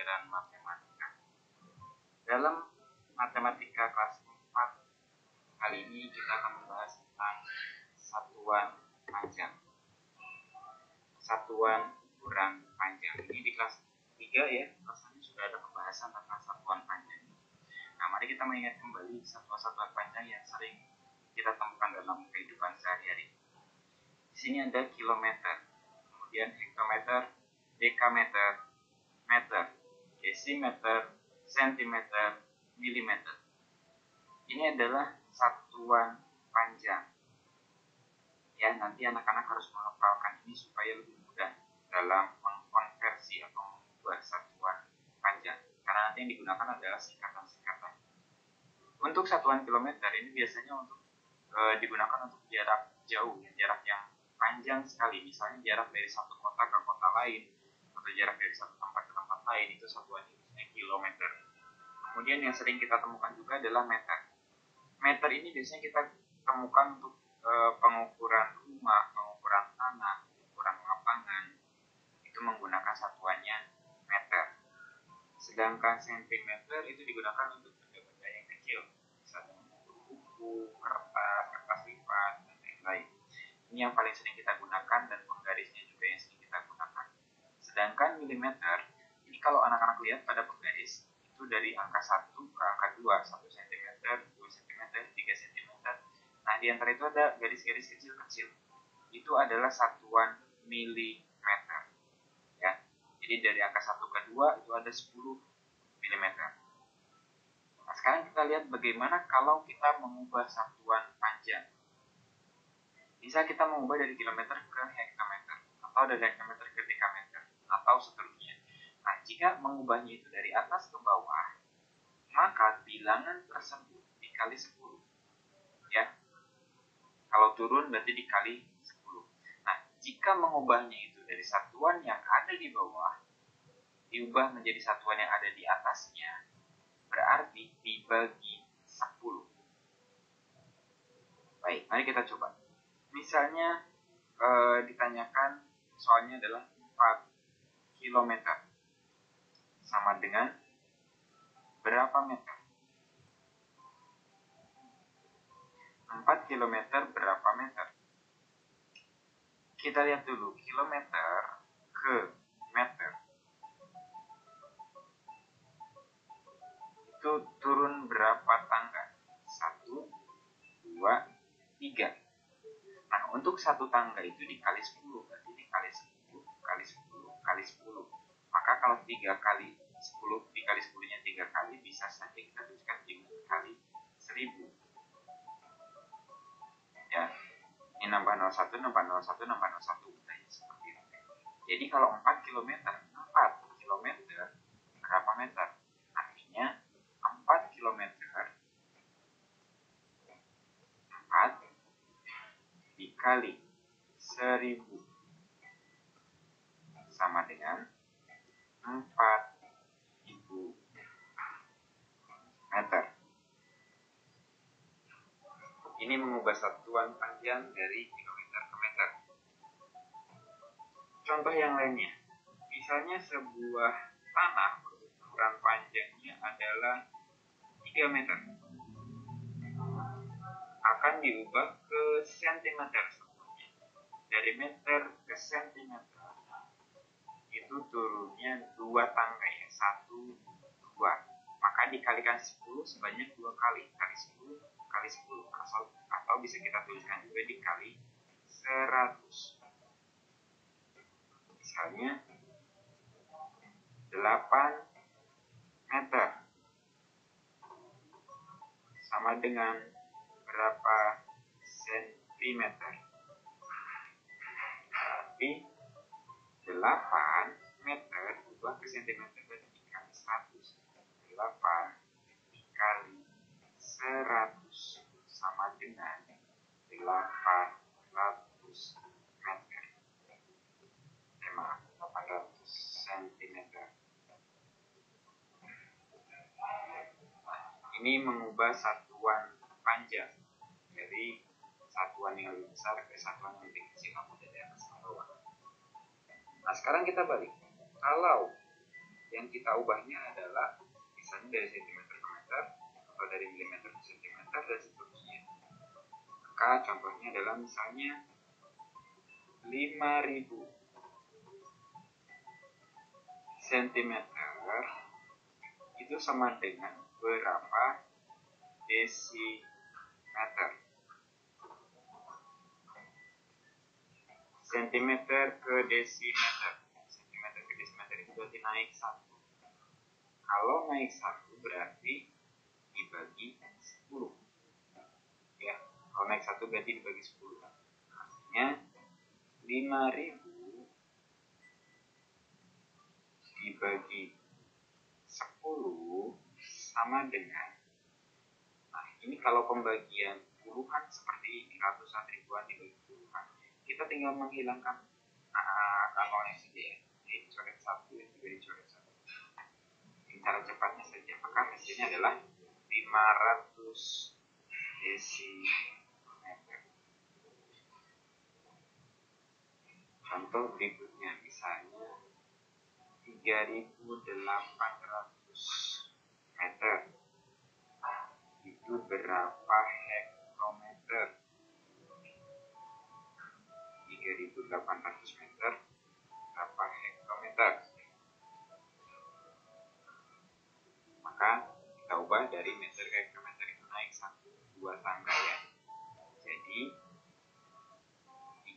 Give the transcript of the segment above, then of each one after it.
pelajaran matematika. Dalam matematika kelas 4, kali ini kita akan membahas tentang satuan panjang. Satuan ukuran panjang. Ini di kelas 3 ya, rasanya sudah ada pembahasan tentang satuan panjang. Nah, mari kita mengingat kembali satuan-satuan panjang yang sering kita temukan dalam kehidupan sehari-hari. Di sini ada kilometer, kemudian hektometer, dekameter, meter, desimeter, sentimeter, milimeter. Ini adalah satuan panjang. Ya, nanti anak-anak harus menghafalkan ini supaya lebih mudah dalam mengkonversi atau mengubah satuan panjang. Karena nanti yang digunakan adalah singkatan-singkatan. Untuk satuan kilometer ini biasanya digunakan untuk jarak jauh, jarak yang panjang sekali. Misalnya jarak dari satu kota ke kota lain, atau jarak dari satu tempat ke tempat lain, itu satuannya biasanya kilometer. Kemudian yang sering kita temukan juga adalah meter. Meter ini biasanya kita temukan untuk pengukuran rumah, pengukuran tanah, pengukuran lapangan. Itu menggunakan satuannya meter. Sedangkan sentimeter itu digunakan untuk benda-benda yang kecil, misalnya buku, kertas lipat, dan lain-lain. Ini yang paling sering kita gunakan dan penggarisnya juga yang sering kita gunakan. Sedangkan milimeter, ini kalau anak-anak lihat pada penggaris, itu dari angka 1 ke angka 2, 1 cm, 2 cm, 3 cm. Nah, di antara itu ada garis-garis kecil-kecil. Itu adalah satuan milimeter. Ya. Jadi dari angka 1 ke 2 itu ada 10 mm. Nah, sekarang kita lihat bagaimana kalau kita mengubah satuan panjang. Bisa kita mengubah dari kilometer ke hektometer, atau dari hektometer ke dekameter, atau seterusnya. Nah, jika mengubahnya itu dari atas ke bawah, maka bilangan tersebut dikali 10. Ya. Kalau turun berarti dikali 10. Nah, jika mengubahnya itu dari satuan yang ada di bawah, diubah menjadi satuan yang ada di atasnya, berarti dibagi 10. Baik, mari kita coba. Misalnya ditanyakan soalnya adalah 4 km sama dengan berapa meter? 4 km berapa meter? Kita lihat dulu, kilometer ke meter. Itu turun berapa tangga? 1, 2, 3. Nah, untuk satu tangga itu dikali 10, berarti dikali 10, kali 10, kali 10. Maka kalau 3 kali 10, dikali 10-nya 3 kali, bisa saja kita tuliskan dengan kali 1000. Ya, ini nambah 01, nambah 01, nambah 01. Nah, seperti itu. Jadi kalau 4 km, 4 km berapa meter? Artinya 4 km 4 dikali 1000 sama dengan 4000 meter. Ini mengubah satuan panjang dari kilometer ke meter. Contoh yang lainnya, misalnya sebuah tanah ukuran panjangnya adalah 3 meter. Akan diubah ke sentimeter. Dari meter ke sentimeter itu turunnya 2 tangga ya, 1, 2. Maka dikalikan 10 sebanyak 2 kali, kali 10, kali 10. Atau bisa kita tuliskan juga dikali 100. Misalnya 8 meter sama dengan berapa sentimeter? Berarti 8 meter diubah ke sentimeter berarti dikali 100. 8 dikali 100 sama dengan 800 meter. 800 cm. Ini mengubah satuan panjang dari satuan yang lebih besar ke satuan yang lebih kecil, atau dari atas ke bawah. Nah, sekarang kita balik. Kalau yang kita ubahnya adalah misalnya dari sentimeter ke meter atau dari milimeter ke sentimeter dan seterusnya. Maka contohnya adalah misalnya 5000 cm itu sama dengan berapa desimeter. Sentimeter ke desimeter. Sentimeter ke desimeter itu berarti naik 1. Kalau naik 1 berarti dibagi 10. Ya, kalau naik 1 berarti dibagi 10. Artinya 5000 dibagi 10 sama dengan, nah ini kalau pembagian puluhan seperti ini, ratusan ribuan dibagi puluhan, kita tinggal menghilangkan nolnya saja ya, dicoret 1 dan juga dicoret 1. Ini cara cepatnya saja, maka hasilnya adalah 500 desimeter. Contoh berikutnya misalnya 3800 meter itu berapa hektometer? 3800 meter berapa hektometer? Maka kita ubah dari meter ke hektometer, itu naik 2 tangga ya. Jadi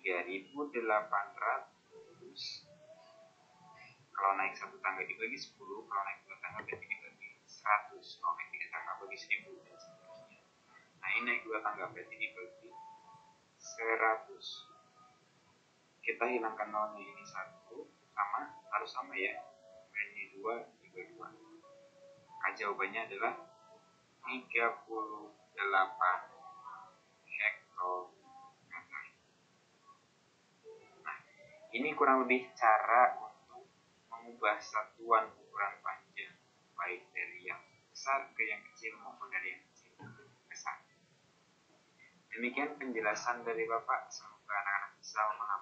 3800 kalau naik 1 tangga dibagi 10, kalau naik 2 tangga berarti dibagi 100, kalau naik 3 tangga bagi 1000 dan seterusnya. Nah ini naik 2 tangga berarti dibagi 100. Kita hilangkan nolnya, ini 1 sama, harus sama ya, ini 2 juga 2. Maka jawabannya adalah 38 hektometer. Nah, ini kurang lebih cara untuk mengubah satuan ukuran panjang, baik dari yang besar ke yang kecil maupun dari yang kecil ke besar. Demikian penjelasan dari Bapak, semoga anak-anak bisa memahami